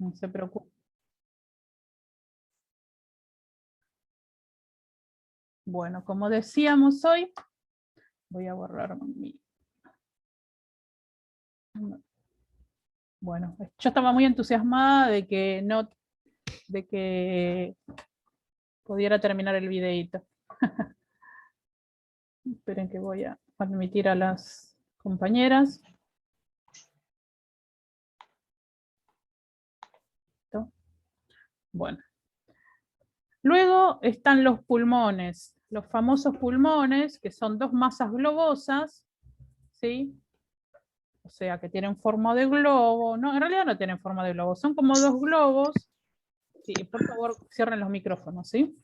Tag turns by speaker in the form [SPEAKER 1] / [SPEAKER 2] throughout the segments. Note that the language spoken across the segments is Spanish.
[SPEAKER 1] No se preocupe. Bueno, como decíamos hoy, voy a borrar mi... Bueno, yo estaba muy entusiasmada de que pudiera terminar el videíto. Esperen que voy a admitir a las compañeras. Bueno. Luego están los pulmones, los famosos pulmones, que son dos masas globosas, ¿sí? O sea, que tienen forma de globo. No, en realidad no tienen forma de globo, son como dos globos. Sí, por favor, cierren los micrófonos, ¿sí?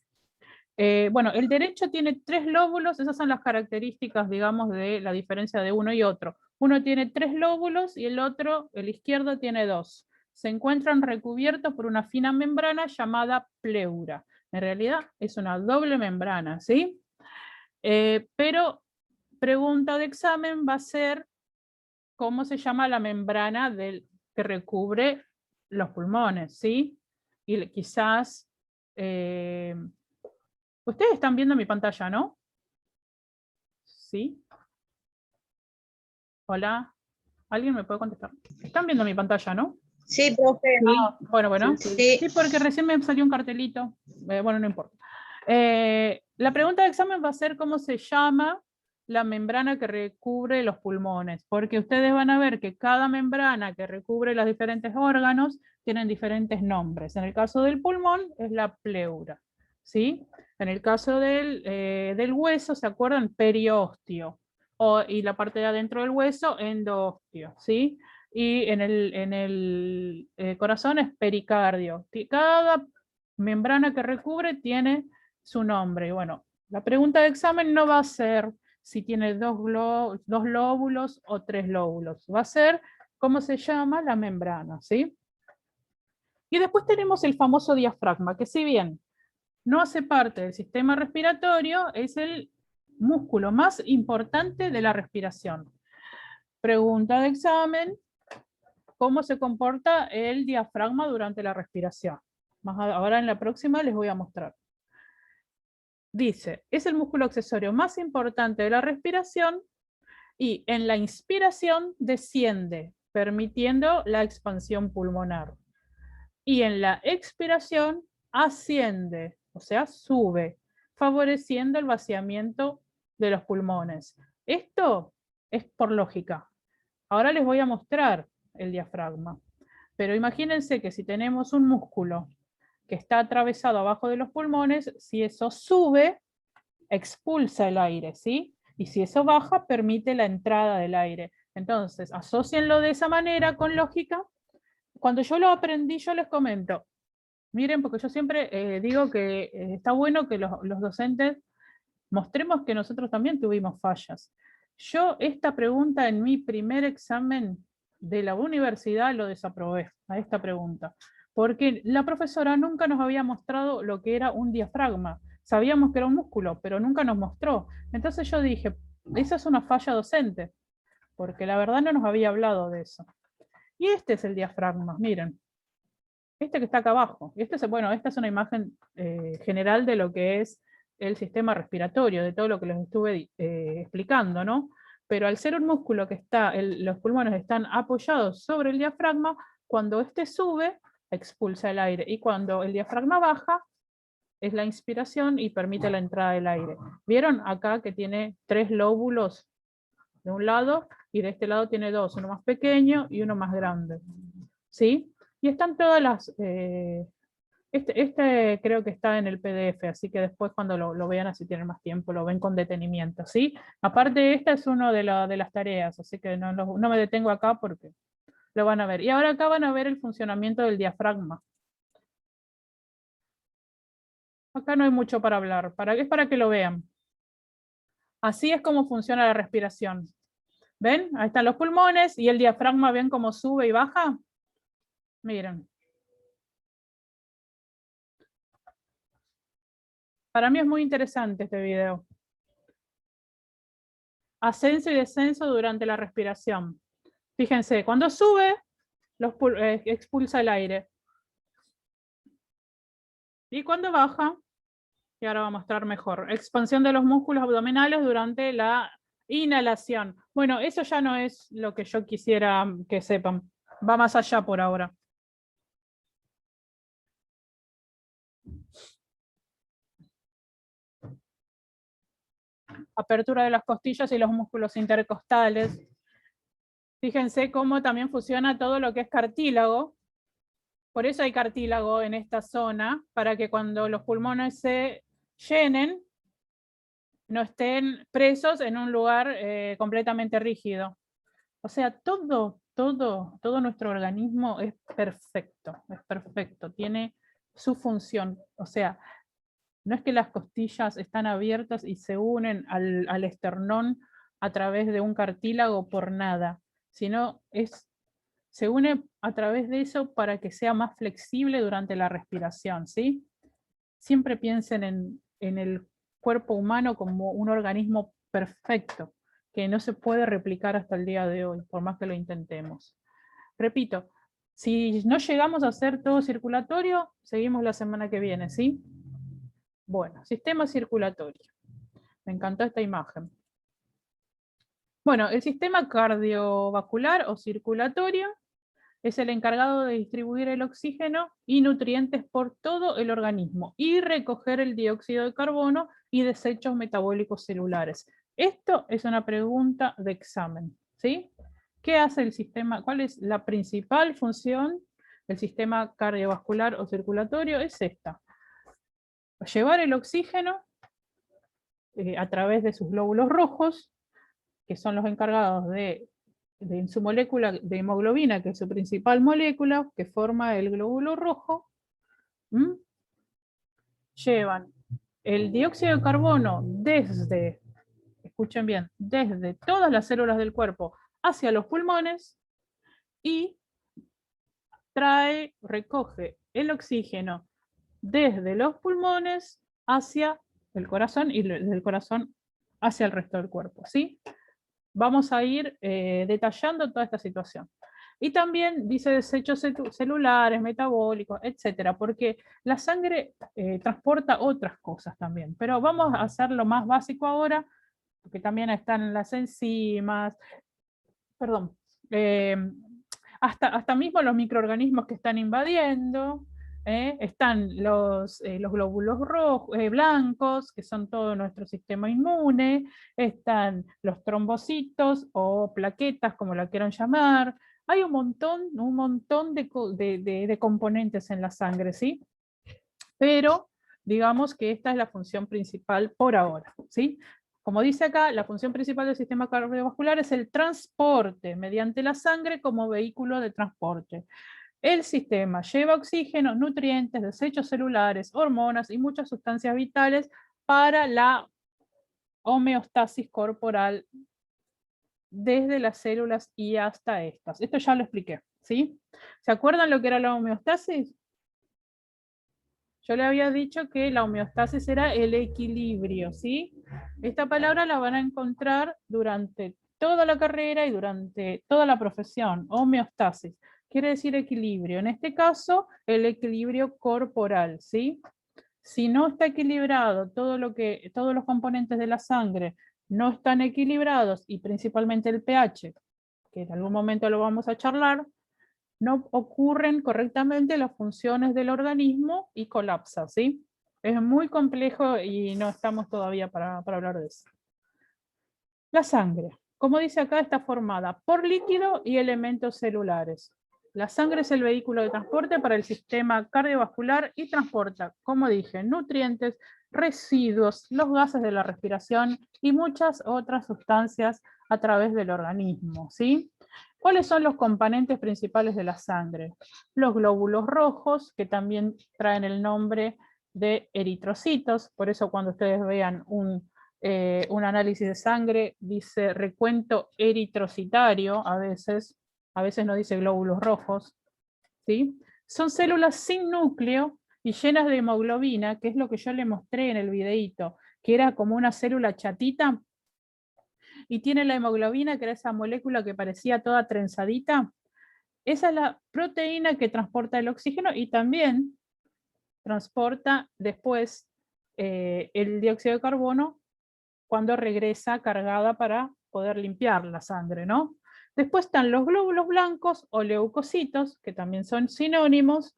[SPEAKER 1] Bueno, el derecho tiene 3 lóbulos, esas son las características, digamos, de la diferencia de uno y otro. Uno tiene 3 lóbulos y el otro, el izquierdo, tiene 2. Se encuentran recubiertos por una fina membrana llamada pleura. En realidad es una doble membrana, ¿sí? Pero pregunta de examen va a ser cómo se llama la membrana que recubre los pulmones, ¿sí? Y quizás... ustedes están viendo mi pantalla, ¿no? ¿Sí? Hola. ¿Alguien me puede contestar? Están viendo mi pantalla, ¿no?
[SPEAKER 2] Sí, profe.
[SPEAKER 1] Bueno.
[SPEAKER 2] Sí.
[SPEAKER 1] Sí, porque recién me salió un cartelito. Bueno, no importa. La pregunta de examen va a ser cómo se llama la membrana que recubre los pulmones, porque ustedes van a ver que cada membrana que recubre los diferentes órganos tienen diferentes nombres. En el caso del pulmón es la pleura, ¿sí? En el caso del hueso, ¿se acuerdan? Periósteo. Y la parte de adentro del hueso, endoosteo, ¿sí? Y en el corazón es pericardio. Cada membrana que recubre tiene su nombre. Y bueno, la pregunta de examen no va a ser si tiene dos lóbulos o 3 lóbulos. Va a ser cómo se llama la membrana, ¿sí? Y después tenemos el famoso diafragma, que si bien no hace parte del sistema respiratorio, es el músculo más importante de la respiración. Pregunta de examen: ¿cómo se comporta el diafragma durante la respiración? Ahora en la próxima les voy a mostrar. Dice, es el músculo accesorio más importante de la respiración y en la inspiración desciende, permitiendo la expansión pulmonar. Y en la expiración asciende, o sea, sube, favoreciendo el vaciamiento de los pulmones. Esto es por lógica. Ahora les voy a mostrar el diafragma. Pero imagínense que si tenemos un músculo que está atravesado abajo de los pulmones, si eso sube, expulsa el aire, ¿sí? Y si eso baja, permite la entrada del aire. Entonces, asócienlo de esa manera con lógica. Cuando yo lo aprendí, yo les comento. Miren, porque yo siempre digo que está bueno que los docentes mostremos que nosotros también tuvimos fallas. Yo esta pregunta en mi primer examen de la universidad lo desaprobé, a esta pregunta, porque la profesora nunca nos había mostrado lo que era un diafragma. Sabíamos que era un músculo, pero nunca nos mostró. Entonces yo dije, esa es una falla docente, porque la verdad no nos había hablado de eso. Y este es el diafragma, miren. Este que está acá abajo. Bueno, esta es una imagen general de lo que es el sistema respiratorio, de todo lo que les estuve explicando, ¿no? Pero al ser un músculo que los pulmones están apoyados sobre el diafragma, cuando este sube, expulsa el aire, y cuando el diafragma baja, es la inspiración y permite la entrada del aire. ¿Vieron acá que tiene 3 lóbulos de un lado, y de este lado tiene 2, uno más pequeño y uno más grande? ¿Sí? Y están todas las... este creo que está en el PDF, así que después cuando lo vean, así tienen más tiempo, lo ven con detenimiento, ¿sí? Aparte, esta es una de las tareas, así que no me detengo acá porque lo van a ver. Y ahora acá van a ver el funcionamiento del diafragma. Acá no hay mucho para hablar, es para que lo vean. Así es como funciona la respiración. ¿Ven? Ahí están los pulmones y el diafragma, ¿ven cómo sube y baja? Miren. Para mí es muy interesante este video. Ascenso y descenso durante la respiración. Fíjense, cuando sube, expulsa el aire. Y cuando baja, y ahora va a mostrar mejor, expansión de los músculos abdominales durante la inhalación. Bueno, eso ya no es lo que yo quisiera que sepan. Va más allá por ahora. Apertura de las costillas y los músculos intercostales. Fíjense cómo también funciona todo lo que es cartílago. Por eso hay cartílago en esta zona, para que cuando los pulmones se llenen, no estén presos en un lugar completamente rígido. O sea, todo nuestro organismo es perfecto, tiene su función. O sea, no es que las costillas están abiertas y se unen al esternón a través de un cartílago por nada, sino se une a través de eso para que sea más flexible durante la respiración, ¿sí? Siempre piensen en el cuerpo humano como un organismo perfecto, que no se puede replicar hasta el día de hoy, por más que lo intentemos. Repito, si no llegamos a hacer todo circulatorio, seguimos la semana que viene, ¿sí? Bueno, sistema circulatorio. Me encantó esta imagen. Bueno, el sistema cardiovascular o circulatorio es el encargado de distribuir el oxígeno y nutrientes por todo el organismo y recoger el dióxido de carbono y desechos metabólicos celulares. Esto es una pregunta de examen, ¿sí? ¿Qué hace el sistema? ¿Cuál es la principal función del sistema cardiovascular o circulatorio? Es esta: llevar el oxígeno a través de sus glóbulos rojos, que son los encargados de su molécula de hemoglobina, que es su principal molécula, que forma el glóbulo rojo, llevan el dióxido de carbono desde, escuchen bien, desde todas las células del cuerpo hacia los pulmones y recoge el oxígeno desde los pulmones hacia el corazón y desde el corazón hacia el resto del cuerpo, ¿sí? Vamos a ir detallando toda esta situación. Y también dice desechos celulares, metabólicos, etcétera, porque la sangre transporta otras cosas también. Pero vamos a hacer lo más básico ahora, porque también están las enzimas, perdón, hasta mismo los microorganismos que están invadiendo, están los glóbulos rojos, blancos, que son todo nuestro sistema inmune, están los trombocitos o plaquetas, como la quieran llamar. Hay un montón de componentes en la sangre, ¿sí? Pero digamos que esta es la función principal por ahora, ¿sí? Como dice acá, la función principal del sistema cardiovascular es el transporte mediante la sangre como vehículo de transporte. El sistema lleva oxígeno, nutrientes, desechos celulares, hormonas y muchas sustancias vitales para la homeostasis corporal desde las células y hasta estas. Esto ya lo expliqué, ¿sí? ¿Se acuerdan lo que era la homeostasis? Yo le había dicho que la homeostasis era el equilibrio, ¿sí? Esta palabra la van a encontrar durante toda la carrera y durante toda la profesión. Homeostasis quiere decir equilibrio. En este caso, el equilibrio corporal, ¿sí? Si no está equilibrado todos los componentes de la sangre no están equilibrados, y principalmente el pH, que en algún momento lo vamos a charlar, no ocurren correctamente las funciones del organismo y colapsa, ¿sí? Es muy complejo y no estamos todavía para hablar de eso. La sangre, como dice acá, está formada por líquido y elementos celulares. La sangre es el vehículo de transporte para el sistema cardiovascular y transporta, como dije, nutrientes, residuos, los gases de la respiración y muchas otras sustancias a través del organismo, ¿sí? ¿Cuáles son los componentes principales de la sangre? Los glóbulos rojos, que también traen el nombre de eritrocitos, por eso cuando ustedes vean un análisis de sangre dice recuento eritrocitario, a veces no dice glóbulos rojos, ¿sí? Son células sin núcleo y llenas de hemoglobina, que es lo que yo le mostré en el videíto, que era como una célula chatita, y tiene la hemoglobina, que era esa molécula que parecía toda trenzadita. Esa es la proteína que transporta el oxígeno y también transporta después el dióxido de carbono cuando regresa cargada para poder limpiar la sangre, ¿no? Después están los glóbulos blancos o leucocitos, que también son sinónimos,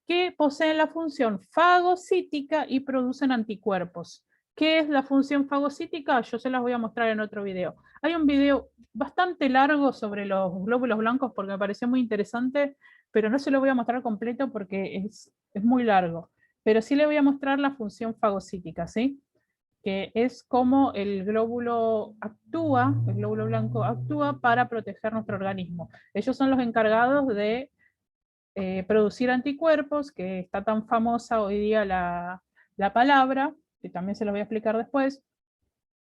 [SPEAKER 1] que poseen la función fagocítica y producen anticuerpos. ¿Qué es la función fagocítica? Yo se las voy a mostrar en otro video. Hay un video bastante largo sobre los glóbulos blancos porque me pareció muy interesante, pero no se lo voy a mostrar completo porque es muy largo. Pero sí le voy a mostrar la función fagocítica, ¿sí? Que es cómo el glóbulo blanco actúa para proteger nuestro organismo. Ellos son los encargados de producir anticuerpos, que está tan famosa hoy día la palabra, que también se lo voy a explicar después,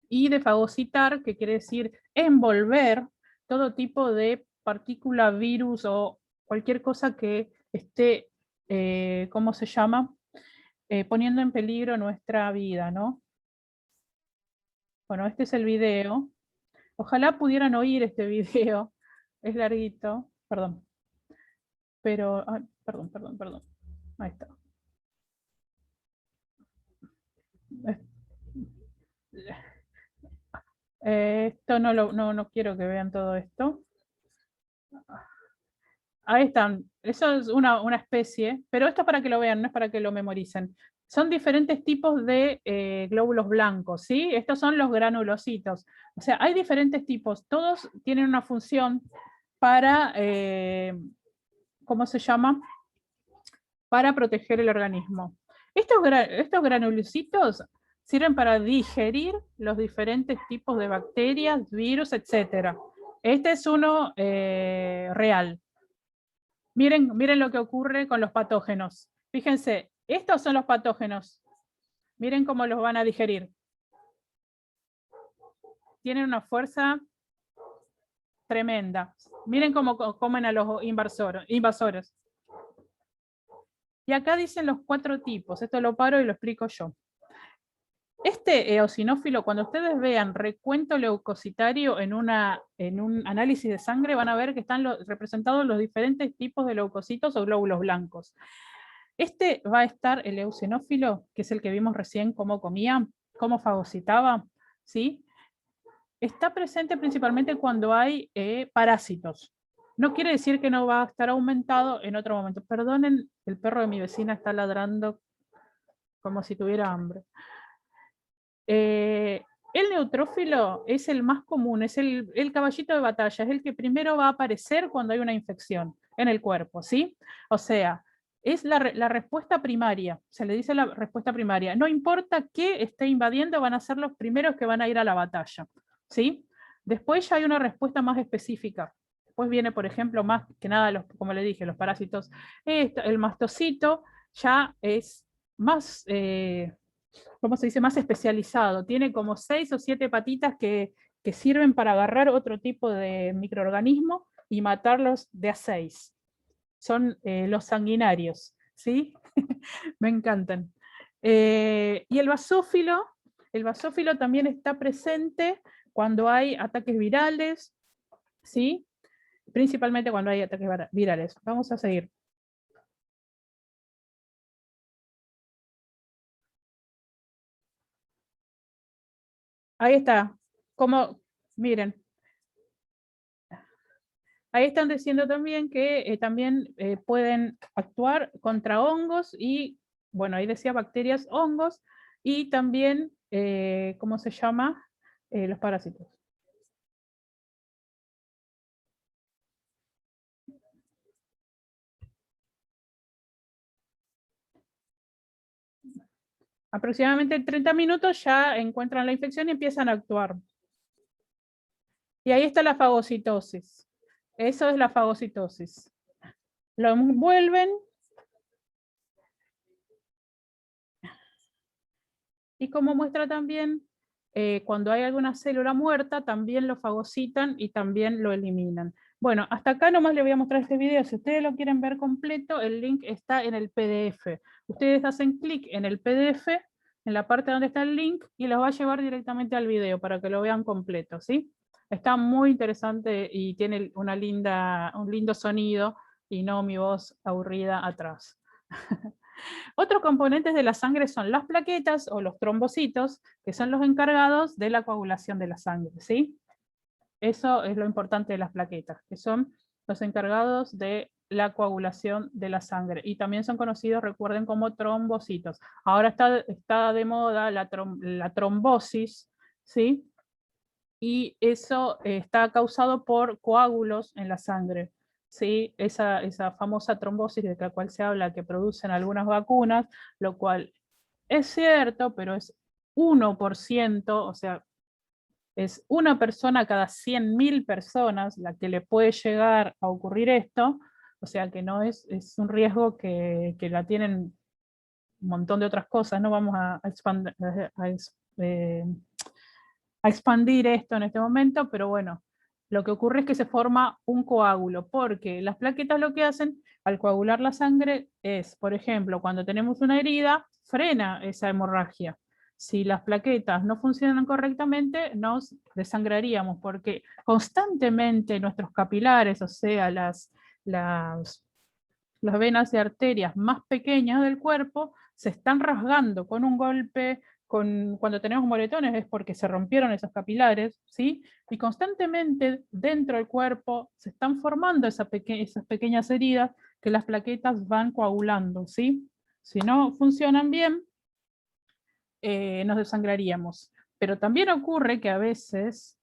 [SPEAKER 1] y de fagocitar, que quiere decir envolver todo tipo de partícula, virus o cualquier cosa que esté, ¿cómo se llama? Poniendo en peligro nuestra vida, ¿no? Bueno, este es el video. Ojalá pudieran oír este video. Es larguito, perdón. Pero, ay, perdón. Ahí está. Esto no quiero que vean todo esto. Ahí están. Eso es una especie, pero esto es para que lo vean, no es para que lo memoricen. Son diferentes tipos de glóbulos blancos, ¿sí? Estos son los granulocitos. O sea, hay diferentes tipos. Todos tienen una función para, ¿cómo se llama? Para proteger el organismo. Estos granulocitos sirven para digerir los diferentes tipos de bacterias, virus, etc. Este es uno real. Miren lo que ocurre con los patógenos. Fíjense, estos son los patógenos. Miren cómo los van a digerir. Tienen una fuerza tremenda. Miren cómo comen a los invasores. Y acá dicen los 4 tipos. Esto lo paro y lo explico yo. Este eosinófilo, cuando ustedes vean recuento leucocitario en un análisis de sangre, van a ver que están representados los diferentes tipos de leucocitos o glóbulos blancos. Este va a estar el eosinófilo, que es el que vimos recién cómo comía, cómo fagocitaba, ¿sí? Está presente principalmente cuando hay parásitos. No quiere decir que no va a estar aumentado en otro momento. Perdonen, el perro de mi vecina está ladrando como si tuviera hambre. El neutrófilo es el más común, es el caballito de batalla, es el que primero va a aparecer cuando hay una infección en el cuerpo, ¿sí? O sea, es la respuesta primaria, se le dice la respuesta primaria. No importa qué esté invadiendo, van a ser los primeros que van a ir a la batalla, ¿sí? Después ya hay una respuesta más específica. Después viene, por ejemplo, más que nada, como le dije, los parásitos. El mastocito ya es más... ¿cómo se dice? Más especializado. Tiene como 6 o 7 patitas que sirven para agarrar otro tipo de microorganismo y matarlos de a 6. Son los sanguinarios, ¿sí? Me encantan. Y el basófilo también está presente cuando hay ataques virales, ¿sí? Principalmente cuando hay ataques virales. Vamos a seguir. Ahí está. Como, miren, ahí están diciendo también que también pueden actuar contra hongos y, bueno, ahí decía bacterias, hongos, y también, ¿cómo se llama? Los parásitos. Aproximadamente en 30 minutos ya encuentran la infección y empiezan a actuar. Y ahí está la fagocitosis. Eso es la fagocitosis. Lo envuelven. Y como muestra también, cuando hay alguna célula muerta, también lo fagocitan y también lo eliminan. Bueno, hasta acá nomás les voy a mostrar este video. Si ustedes lo quieren ver completo, el link está en el PDF. Ustedes hacen clic en el PDF, en la parte donde está el link, y los va a llevar directamente al video para que lo vean completo, ¿sí? Está muy interesante y tiene un lindo sonido y no mi voz aburrida atrás. Otros componentes de la sangre son las plaquetas o los trombocitos, que son los encargados de la coagulación de la sangre, ¿sí? Eso es lo importante de las plaquetas, que son los encargados de la coagulación de la sangre. Y también son conocidos, recuerden, como trombocitos. Ahora está de moda la trombosis, ¿sí? Y eso está causado por coágulos en la sangre. ¿Sí? Esa famosa trombosis de la cual se habla que producen algunas vacunas, lo cual es cierto, pero es 1%, o sea, es una persona cada 100.000 personas la que le puede llegar a ocurrir esto, o sea que no es un riesgo que la tienen un montón de otras cosas, no vamos a expandir esto en este momento, pero bueno, lo que ocurre es que se forma un coágulo, porque las plaquetas lo que hacen al coagular la sangre es, por ejemplo, cuando tenemos una herida, frena esa hemorragia. Si las plaquetas no funcionan correctamente, nos desangraríamos, porque constantemente nuestros capilares, o sea, las venas y arterias más pequeñas del cuerpo, se están rasgando con un golpe, cuando tenemos moretones es porque se rompieron esos capilares, ¿sí? Y constantemente dentro del cuerpo se están formando esas pequeñas heridas que las plaquetas van coagulando, ¿sí? Si no funcionan bien, nos desangraríamos. Pero también ocurre que a veces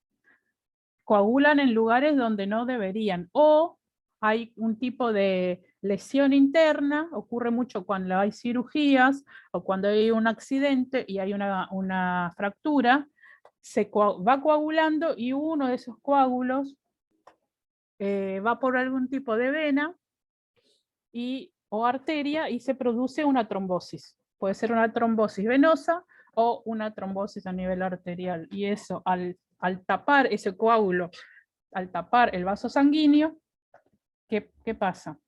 [SPEAKER 1] coagulan en lugares donde no deberían, o hay un tipo de lesión interna, ocurre mucho cuando hay cirugías o cuando hay un accidente y hay una fractura, va coagulando y uno de esos coágulos va por algún tipo de vena o arteria y se produce una trombosis. Puede ser una trombosis venosa o una trombosis a nivel arterial. Y eso, al tapar ese coágulo, al tapar el vaso sanguíneo, ¿qué pasa?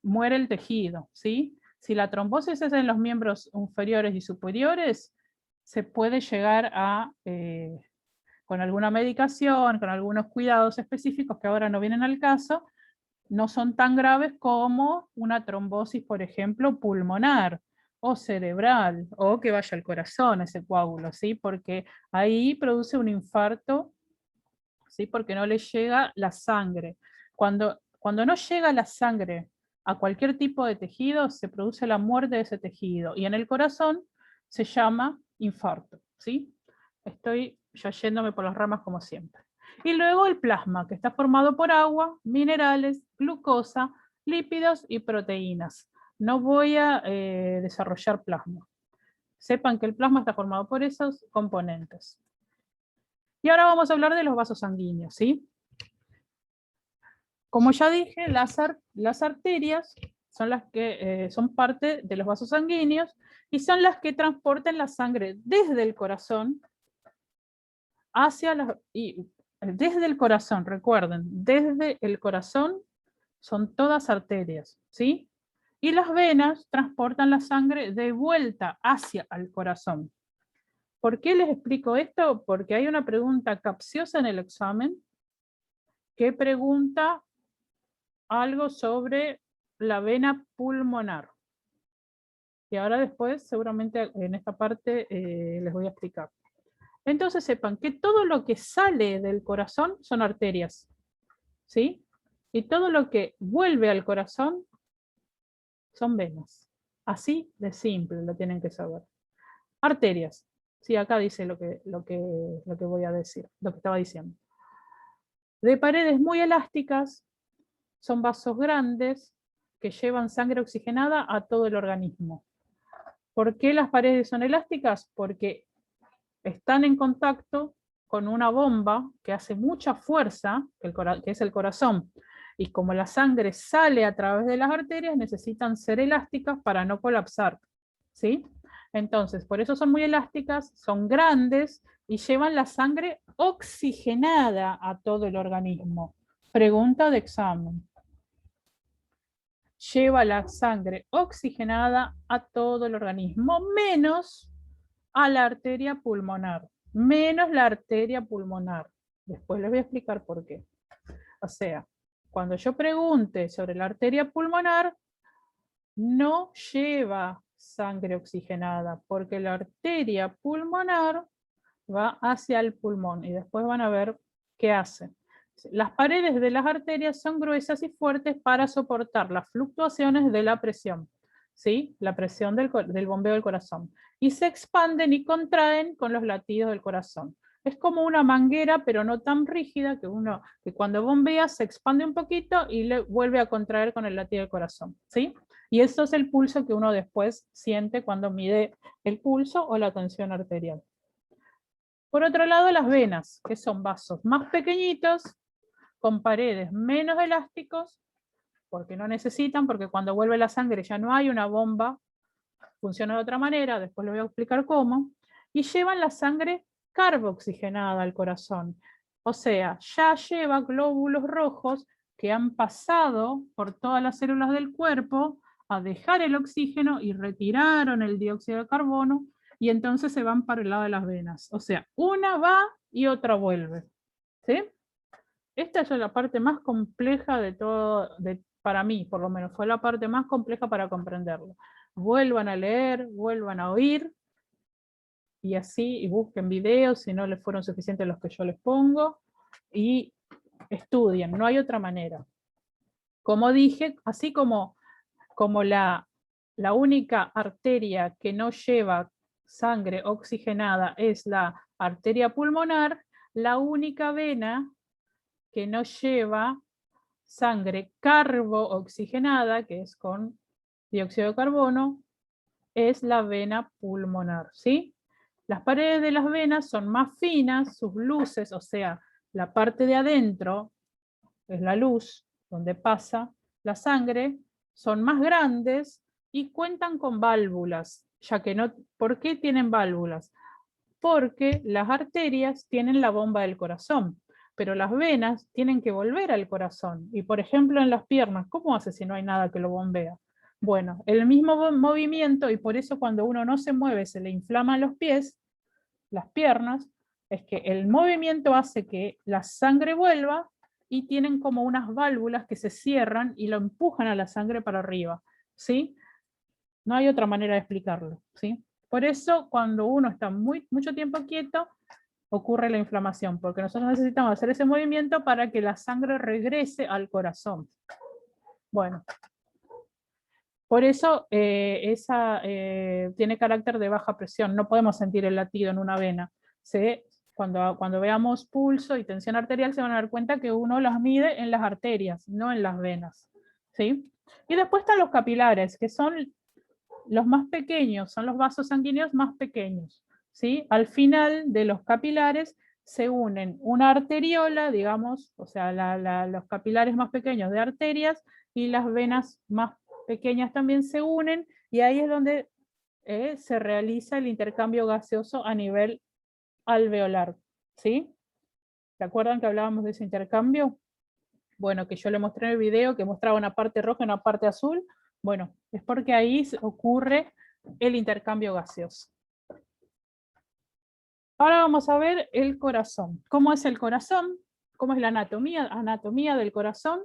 [SPEAKER 1] Muere el tejido, ¿sí? Si la trombosis es en los miembros inferiores y superiores, se puede llegar a, con alguna medicación, con algunos cuidados específicos que ahora no vienen al caso, no son tan graves como una trombosis, por ejemplo, pulmonar o cerebral, o que vaya al corazón ese coágulo, ¿sí? Porque ahí produce un infarto, ¿sí? Porque no le llega la sangre. Cuando no llega la sangre a cualquier tipo de tejido, se produce la muerte de ese tejido. Y en el corazón se llama infarto, ¿sí? Estoy ya yéndome por las ramas como siempre. Y luego el plasma, que está formado por agua, minerales, glucosa, lípidos y proteínas. No voy a desarrollar plasma. Sepan que el plasma está formado por esos componentes. Y ahora vamos a hablar de los vasos sanguíneos, ¿sí? Como ya dije, las arterias son las que son parte de los vasos sanguíneos y son las que transportan la sangre desde el corazón desde el corazón, recuerden, desde el corazón son todas arterias, ¿sí? Y las venas transportan la sangre de vuelta hacia el corazón. ¿Por qué les explico esto? Porque hay una pregunta capciosa en el examen que pregunta algo sobre la vena pulmonar. Y ahora después, seguramente en esta parte, les voy a explicar. Entonces sepan que todo lo que sale del corazón son arterias, ¿sí? Y todo lo que vuelve al corazón son venas. Así de simple lo tienen que saber. Arterias. Sí, acá dice lo que voy a decir, lo que estaba diciendo. De paredes muy elásticas, son vasos grandes que llevan sangre oxigenada a todo el organismo. ¿Por qué las paredes son elásticas? Porque están en contacto con una bomba que hace mucha fuerza, que es el corazón. Y como la sangre sale a través de las arterias, necesitan ser elásticas para no colapsar, ¿sí? Entonces, por eso son muy elásticas, son grandes y llevan la sangre oxigenada a todo el organismo. Pregunta de examen. Lleva la sangre oxigenada a todo el organismo, menos a la arteria pulmonar. Menos la arteria pulmonar. Después les voy a explicar por qué. O sea, cuando yo pregunte sobre la arteria pulmonar, no lleva sangre oxigenada, porque la arteria pulmonar va hacia el pulmón, y después van a ver qué hace. Las paredes de las arterias son gruesas y fuertes para soportar las fluctuaciones de la presión, ¿sí? La presión del bombeo del corazón. Y se expanden y contraen con los latidos del corazón. Es como una manguera, pero no tan rígida, que cuando bombea se expande un poquito y le vuelve a contraer con el latido del corazón, ¿sí? Y eso es el pulso que uno después siente cuando mide el pulso o la tensión arterial. Por otro lado, las venas, que son vasos más pequeñitos, con paredes menos elásticos, porque no necesitan, porque cuando vuelve la sangre ya no hay una bomba, funciona de otra manera, después les voy a explicar cómo, y llevan la sangre carbooxigenada al corazón. O sea, ya lleva glóbulos rojos que han pasado por todas las células del cuerpo a dejar el oxígeno y retiraron el dióxido de carbono, y entonces se van para el lado de las venas. O sea, una va y otra vuelve. ¿Sí? Esta es la parte más compleja de todo, para mí por lo menos, fue la parte más compleja para comprenderlo. Vuelvan a leer, vuelvan a oír, y así, y busquen videos si no les fueron suficientes los que yo les pongo, y estudien, no hay otra manera. Como dije, así como la única arteria que no lleva sangre oxigenada es la arteria pulmonar, la única vena que no lleva sangre carbooxigenada, que es con dióxido de carbono, es la vena pulmonar, ¿sí? Las paredes de las venas son más finas, sus luces, o sea, la parte de adentro, es la luz, donde pasa la sangre, son más grandes y cuentan con válvulas, ya que no, ¿por qué tienen válvulas? Porque las arterias tienen la bomba del corazón, pero las venas tienen que volver al corazón. Y por ejemplo en las piernas, ¿cómo hace si no hay nada que lo bombea? Bueno, el mismo movimiento, y por eso cuando uno no se mueve se le inflaman los pies, las piernas, es que el movimiento hace que la sangre vuelva y tienen como unas válvulas que se cierran y lo empujan a la sangre para arriba, ¿sí? No hay otra manera de explicarlo, ¿sí? Por eso cuando uno está mucho tiempo quieto, ocurre la inflamación, porque nosotros necesitamos hacer ese movimiento para que la sangre regrese al corazón. Bueno, por eso tiene carácter de baja presión, no podemos sentir el latido en una vena. Cuando veamos pulso y tensión arterial se van a dar cuenta que uno las mide en las arterias, no en las venas, ¿sí? Y después están los capilares, que son los más pequeños, son los vasos sanguíneos más pequeños, ¿sí? Al final de los capilares se unen una arteriola, digamos, o sea, los capilares más pequeños de arterias, y las venas más pequeñas también se unen, y ahí es donde se realiza el intercambio gaseoso a nivel alveolar, ¿sí? ¿Se acuerdan que hablábamos de ese intercambio? Bueno, que yo le mostré en el video, que mostraba una parte roja y una parte azul. Bueno, es porque ahí ocurre el intercambio gaseoso. Ahora vamos a ver el corazón. ¿Cómo es el corazón? ¿Cómo es la anatomía del corazón?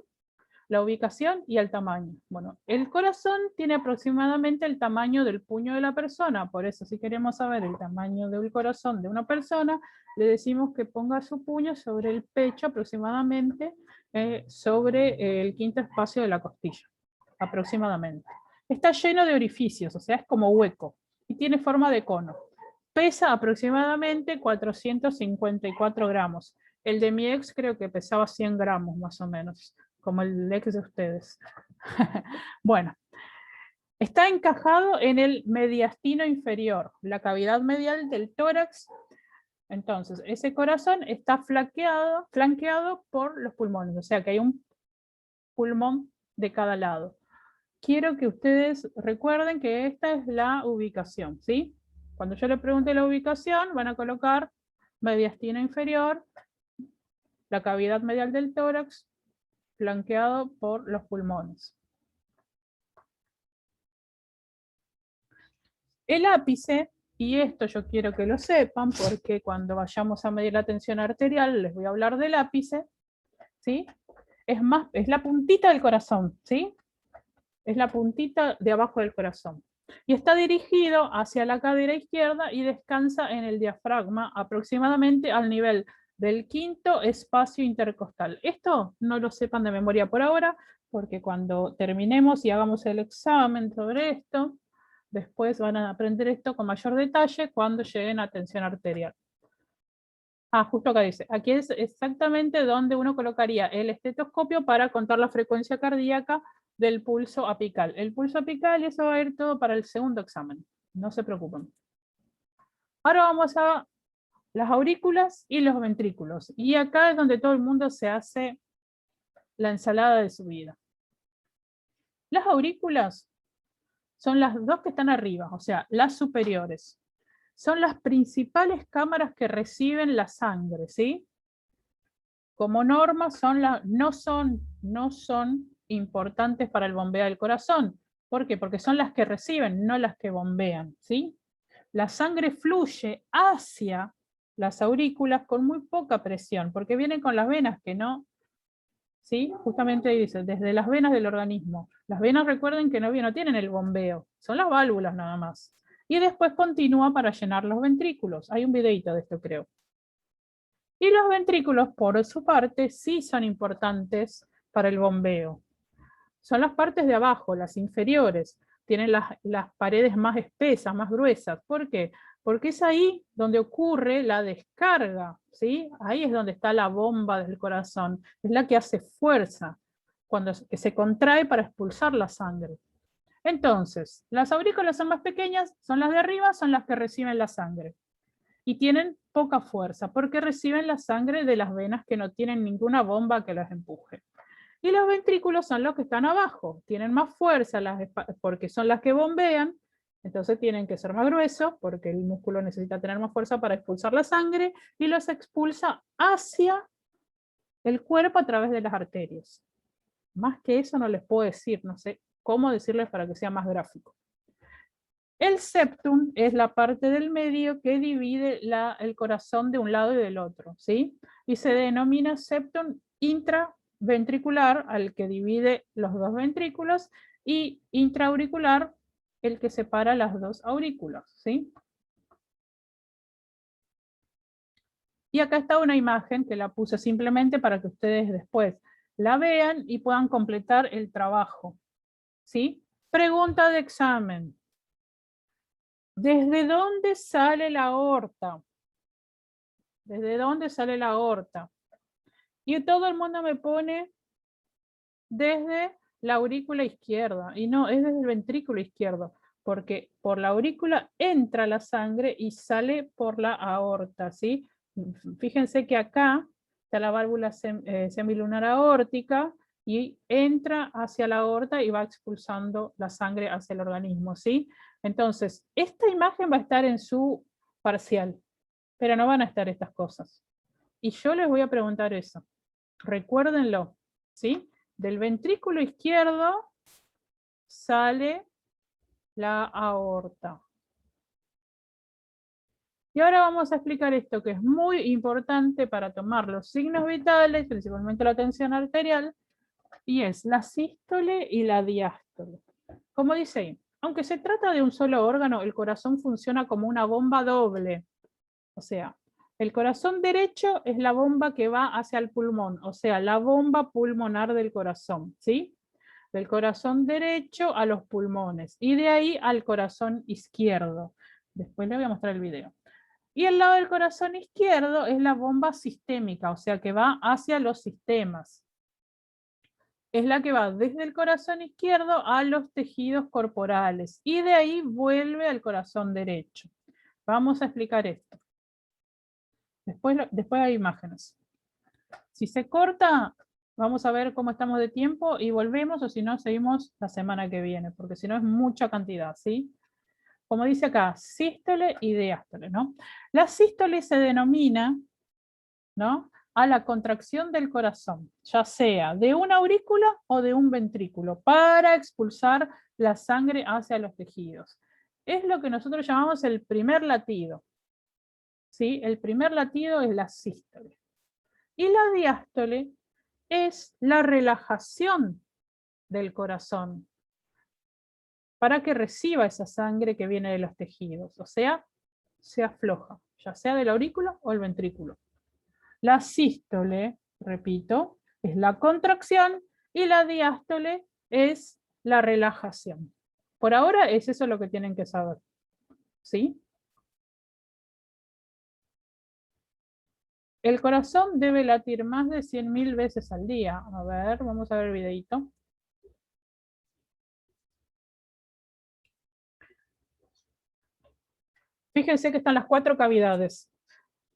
[SPEAKER 1] La ubicación y el tamaño. Bueno, el corazón tiene aproximadamente el tamaño del puño de la persona, por eso si queremos saber el tamaño del corazón de una persona, le decimos que ponga su puño sobre el pecho aproximadamente, sobre el quinto espacio de la costilla, aproximadamente. Está lleno de orificios, o sea, es como hueco, y tiene forma de cono. Pesa aproximadamente 454 gramos. El de mi ex creo que pesaba 100 gramos más o menos, como el ex de ustedes. Bueno, está encajado en el mediastino inferior, la cavidad medial del tórax. Entonces, ese corazón está flanqueado por los pulmones, o sea que hay un pulmón de cada lado. Quiero que ustedes recuerden que esta es la ubicación, ¿sí? Cuando yo le pregunte la ubicación, van a colocar mediastino inferior, la cavidad medial del tórax, flanqueado por los pulmones. El ápice, y esto yo quiero que lo sepan, porque cuando vayamos a medir la tensión arterial les voy a hablar del ápice, ¿sí? Es la puntita del corazón, ¿sí? Es la puntita de abajo del corazón. Y está dirigido hacia la cadera izquierda y descansa en el diafragma aproximadamente al nivel del quinto espacio intercostal. Esto no lo sepan de memoria por ahora, porque cuando terminemos y hagamos el examen sobre esto, después van a aprender esto con mayor detalle cuando lleguen a tensión arterial. Ah, justo acá dice, aquí es exactamente donde uno colocaría el estetoscopio para contar la frecuencia cardíaca del pulso apical. El pulso apical, y eso va a ir todo para el segundo examen, no se preocupen. Ahora vamos a las aurículas y los ventrículos. Y acá es donde todo el mundo se hace la ensalada de su vida. Las aurículas son las dos que están arriba, o sea, las superiores. Son las principales cámaras que reciben la sangre, ¿sí? Como norma no son importantes para el bombeo del corazón. ¿Por qué? Porque son las que reciben, no las que bombean, ¿sí? La sangre fluye hacia las aurículas con muy poca presión, porque vienen con las venas que no, ¿sí? Justamente dice, desde las venas del organismo. Las venas, recuerden que no tienen el bombeo, son las válvulas nada más. Y después continúa para llenar los ventrículos. Hay un videito de esto, creo. Y los ventrículos, por su parte, sí son importantes para el bombeo. Son las partes de abajo, las inferiores. Tienen las paredes más espesas, más gruesas. ¿Por qué? Porque es ahí donde ocurre la descarga, ¿sí? Ahí es donde está la bomba del corazón. Es la que hace fuerza, que se contrae para expulsar la sangre. Entonces, las aurículas son más pequeñas, son las de arriba, son las que reciben la sangre. Y tienen poca fuerza, porque reciben la sangre de las venas que no tienen ninguna bomba que las empuje. Y los ventrículos son los que están abajo, tienen más fuerza porque son las que bombean, entonces tienen que ser más gruesos, porque el músculo necesita tener más fuerza para expulsar la sangre, y los expulsa hacia el cuerpo a través de las arterias. Más que eso no les puedo decir, no sé cómo decirles para que sea más gráfico. El septum es la parte del medio que divide el corazón de un lado y del otro, ¿sí? Y se denomina septum intraventricular, al que divide los dos ventrículos, y intraauricular, el que separa las dos aurículas, ¿sí? Y acá está una imagen que la puse simplemente para que ustedes después la vean y puedan completar el trabajo, ¿sí? Pregunta de examen. ¿Desde dónde sale la aorta? ¿Desde dónde sale la aorta? Y todo el mundo me pone desde la aurícula izquierda. Y no, es desde el ventrículo izquierdo. Porque por la aurícula entra la sangre y sale por la aorta, ¿sí? Fíjense que acá está la válvula semilunar aórtica y entra hacia la aorta y va expulsando la sangre hacia el organismo, ¿sí? Entonces, esta imagen va a estar en su parcial, pero no van a estar estas cosas. Y yo les voy a preguntar eso. Recuérdenlo, ¿sí? Del ventrículo izquierdo sale la aorta. Y ahora vamos a explicar esto que es muy importante para tomar los signos vitales, principalmente la tensión arterial, y es la sístole y la diástole. Como dice ahí, aunque se trata de un solo órgano, el corazón funciona como una bomba doble. O sea, el corazón derecho es la bomba que va hacia el pulmón, o sea, la bomba pulmonar del corazón, ¿sí? Del corazón derecho a los pulmones y de ahí al corazón izquierdo. Después les voy a mostrar el video. Y el lado del corazón izquierdo es la bomba sistémica, o sea, que va hacia los sistemas. Es la que va desde el corazón izquierdo a los tejidos corporales y de ahí vuelve al corazón derecho. Vamos a explicar esto. Después hay imágenes. Si se corta, vamos a ver cómo estamos de tiempo y volvemos, o si no, seguimos la semana que viene, porque si no es mucha cantidad, ¿sí? Como dice acá, sístole y diástole, ¿no? La sístole se denomina, ¿no?, a la contracción del corazón, ya sea de una aurícula o de un ventrículo, para expulsar la sangre hacia los tejidos. Es lo que nosotros llamamos el primer latido, ¿sí? El primer latido es la sístole. Y la diástole es la relajación del corazón. para que reciba esa sangre que viene de los tejidos, o sea, se afloja, ya sea del aurículo o el ventrículo. La sístole, repito, es la contracción y la diástole es la relajación. Por ahora es eso lo que tienen que saber. ¿Sí? El corazón debe latir más de 100.000 veces al día. A ver, vamos a ver el videito. Fíjense que están las 4 cavidades.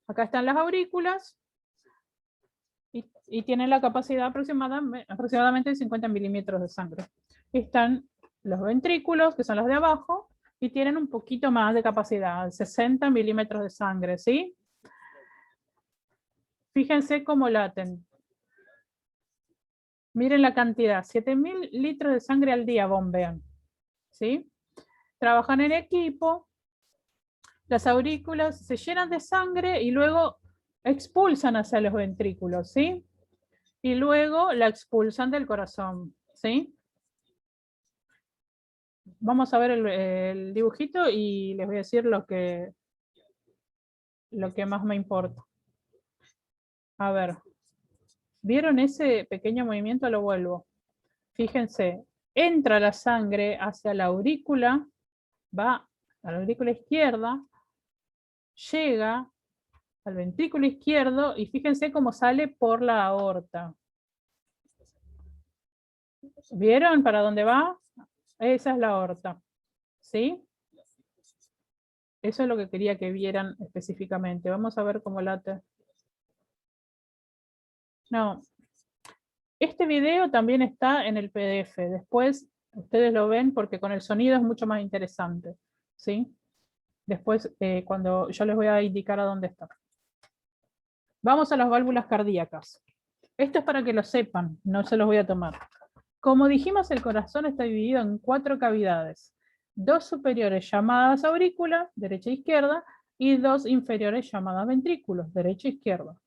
[SPEAKER 1] Acá están las aurículas y tienen la capacidad aproximadamente de 50 milímetros de sangre. Están los ventrículos, que son los de abajo, y tienen un poquito más de capacidad, 60 milímetros de sangre, ¿sí? Fíjense cómo laten. Miren la cantidad, 7.000 litros de sangre al día bombean, ¿sí? Trabajan en equipo, las aurículas se llenan de sangre y luego expulsan hacia los ventrículos, ¿sí? Y luego la expulsan del corazón, ¿sí? Vamos a ver el dibujito y les voy a decir lo que más me importa. A ver, ¿vieron ese pequeño movimiento? Lo vuelvo. Fíjense, entra la sangre hacia la aurícula, va a la aurícula izquierda, llega al ventrículo izquierdo y fíjense cómo sale por la aorta. ¿Vieron para dónde va? Esa es la aorta. ¿Sí? Eso es lo que quería que vieran específicamente. Vamos a ver cómo late. No. Este video también está en el PDF. Después ustedes lo ven porque con el sonido es mucho más interesante. ¿Sí? Después, cuando yo les voy a indicar a dónde está. Vamos a las válvulas cardíacas. Esto es para que lo sepan, no se los voy a tomar. Como dijimos, el corazón está dividido en 4 cavidades. 2 superiores llamadas aurícula, derecha e izquierda, y 2 inferiores llamadas ventrículos, derecha e izquierda.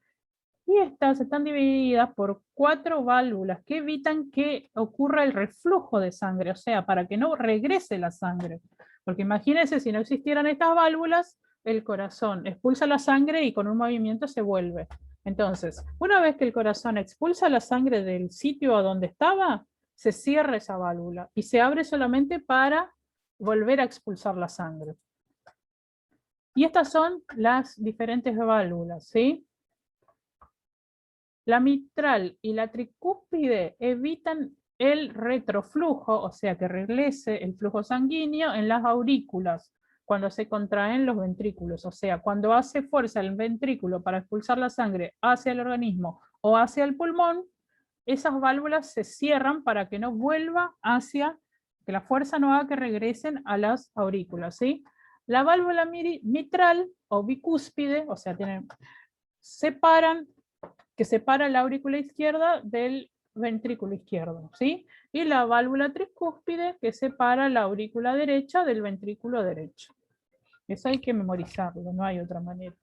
[SPEAKER 1] Y estas están divididas por 4 válvulas que evitan que ocurra el reflujo de sangre, o sea, para que no regrese la sangre. Porque imagínense, si no existieran estas válvulas, el corazón expulsa la sangre y con un movimiento se vuelve. Entonces, una vez que el corazón expulsa la sangre del sitio a donde estaba, se cierra esa válvula y se abre solamente para volver a expulsar la sangre. Y estas son las diferentes válvulas, ¿sí? La mitral y la tricúspide evitan el retroflujo, o sea que regrese el flujo sanguíneo en las aurículas cuando se contraen los ventrículos, o sea, cuando hace fuerza el ventrículo para expulsar la sangre hacia el organismo o hacia el pulmón, esas válvulas se cierran para que no vuelva hacia, que la fuerza no haga que regresen a las aurículas, ¿sí? La válvula mitral o bicúspide, o sea, separa la aurícula izquierda del ventrículo izquierdo, ¿sí? Y la válvula tricúspide que separa la aurícula derecha del ventrículo derecho. Eso hay que memorizarlo, no hay otra manera.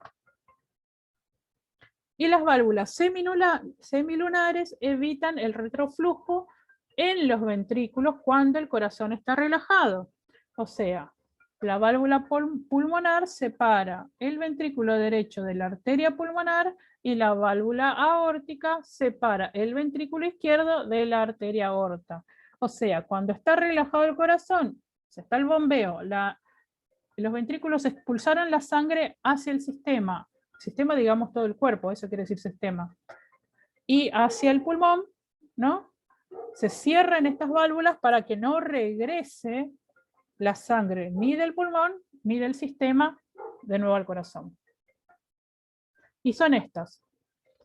[SPEAKER 1] Y las válvulas semilunares evitan el retroflujo en los ventrículos cuando el corazón está relajado. O sea, la válvula pulmonar separa el ventrículo derecho de la arteria pulmonar y la válvula aórtica separa el ventrículo izquierdo de la arteria aorta. O sea, cuando está relajado el corazón, se está el bombeo, los ventrículos expulsaron la sangre hacia el sistema, digamos todo el cuerpo, eso quiere decir sistema, y hacia el pulmón, ¿no? Se cierran estas válvulas para que no regrese la sangre ni del pulmón ni del sistema de nuevo al corazón. Y son estas.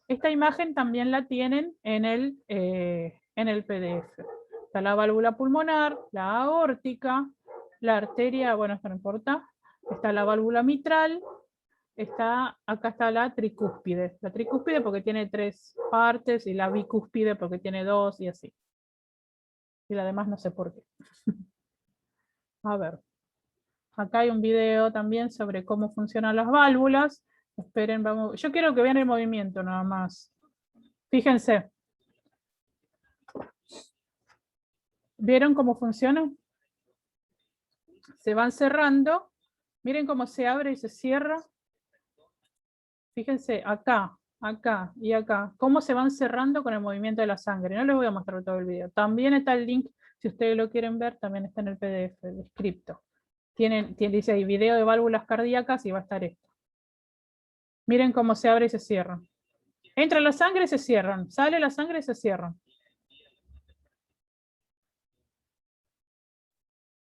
[SPEAKER 1] Esta imagen también la tienen en el PDF. Está la válvula pulmonar, la aórtica, la arteria, bueno, esto no importa, está la válvula mitral, acá está la tricúspide. La tricúspide porque tiene 3 partes y la bicúspide porque tiene 2 y así. Y la demás no sé por qué. A ver. Acá hay un video también sobre cómo funcionan las válvulas. Esperen, vamos. Yo quiero que vean el movimiento nada más. Fíjense. ¿Vieron cómo funciona? se van cerrando. Miren cómo se abre y se cierra. Fíjense, acá, acá y acá, cómo se van cerrando con el movimiento de la sangre. No les voy a mostrar todo el video. También está el link, si ustedes lo quieren ver, también está en el PDF, descripto. Dice ahí video de válvulas cardíacas y va a estar esto. Miren cómo se abre y se cierra. Entra la sangre y se cierran. Sale la sangre y se cierran.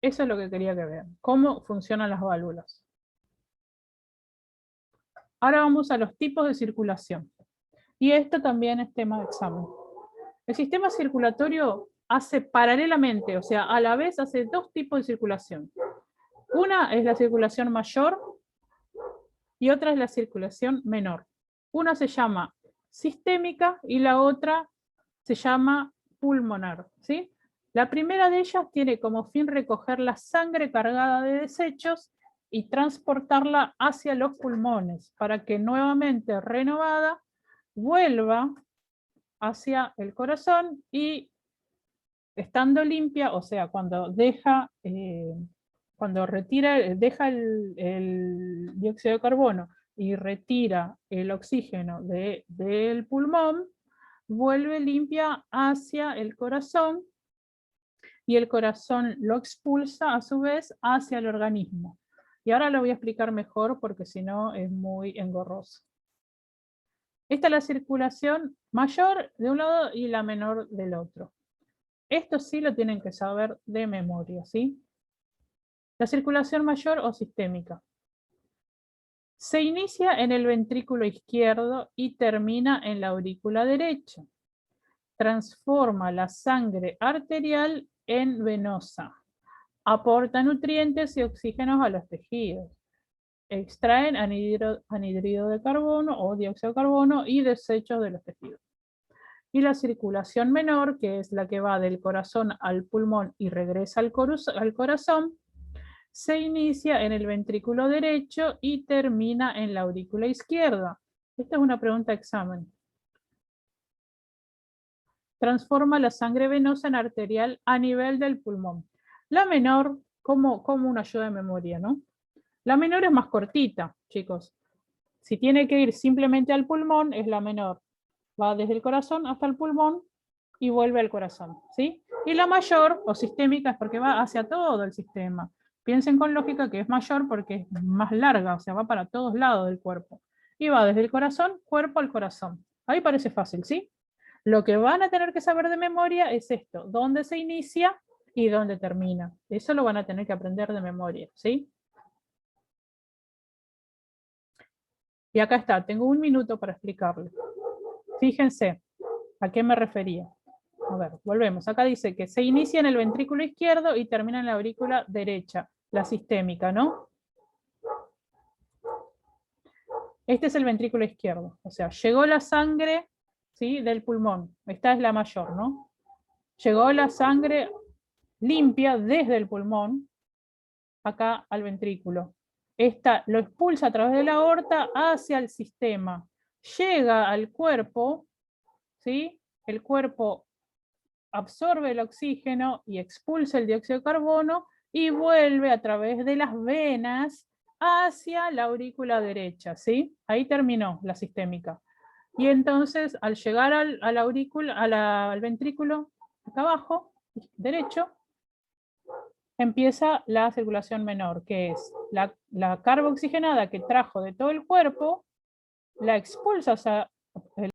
[SPEAKER 1] Eso es lo que quería que vean. Cómo funcionan las válvulas. Ahora vamos a los tipos de circulación. Y esto también es tema de examen. El sistema circulatorio hace paralelamente, o sea, a la vez hace dos tipos de circulación. Una es la circulación mayor y otra es la circulación menor. Una se llama sistémica y la otra se llama pulmonar, ¿sí? La primera de ellas tiene como fin recoger la sangre cargada de desechos y transportarla hacia los pulmones para que nuevamente renovada vuelva hacia el corazón y estando limpia, o sea, cuando deja, cuando retira, deja el dióxido de carbono y retira el oxígeno del pulmón, vuelve limpia hacia el corazón y el corazón lo expulsa a su vez hacia el organismo. Y ahora lo voy a explicar mejor porque si no es muy engorroso. Esta es la circulación mayor de un lado y la menor del otro. Esto sí lo tienen que saber de memoria, ¿sí? La circulación mayor o sistémica. Se inicia en el ventrículo izquierdo y termina en la aurícula derecha. Transforma la sangre arterial en venosa. Aporta nutrientes y oxígenos a los tejidos. Extraen anhídrido de carbono o dióxido de carbono y desechos de los tejidos. Y la circulación menor, que es la que va del corazón al pulmón y regresa al corazón, se inicia en el ventrículo derecho y termina en la aurícula izquierda. Esta es una pregunta de examen. Transforma la sangre venosa en arterial a nivel del pulmón. La menor, como una ayuda de memoria, ¿no? La menor es más cortita, chicos. Si tiene que ir simplemente al pulmón, es la menor. Va desde el corazón hasta el pulmón y vuelve al corazón, ¿sí? Y la mayor o sistémica es porque va hacia todo el sistema. Piensen con lógica que es mayor porque es más larga, o sea, va para todos lados del cuerpo. Y va desde el corazón, cuerpo al corazón. Ahí parece fácil, ¿sí? Lo que van a tener que saber de memoria es esto, dónde se inicia y dónde termina. Eso lo van a tener que aprender de memoria, ¿sí? Y acá está, tengo un minuto para explicarlo. Fíjense, ¿a qué me refería? A ver, volvemos. Acá dice que se inicia en el ventrículo izquierdo y termina en la aurícula derecha, la sistémica, ¿no? Este es el ventrículo izquierdo. O sea, llegó la sangre, ¿sí?, del pulmón. Esta es la mayor, ¿no? Llegó la sangre limpia desde el pulmón acá al ventrículo. Esta lo expulsa a través de la aorta hacia el sistema. Llega al cuerpo, ¿sí? El cuerpo absorbe el oxígeno y expulsa el dióxido de carbono y vuelve a través de las venas hacia la aurícula derecha, ¿sí? Ahí terminó la sistémica. Y entonces, al llegar a la aurícula, al ventrículo, acá abajo, derecho, empieza la circulación menor, que es la carga oxigenada que trajo de todo el cuerpo, la expulsa hacia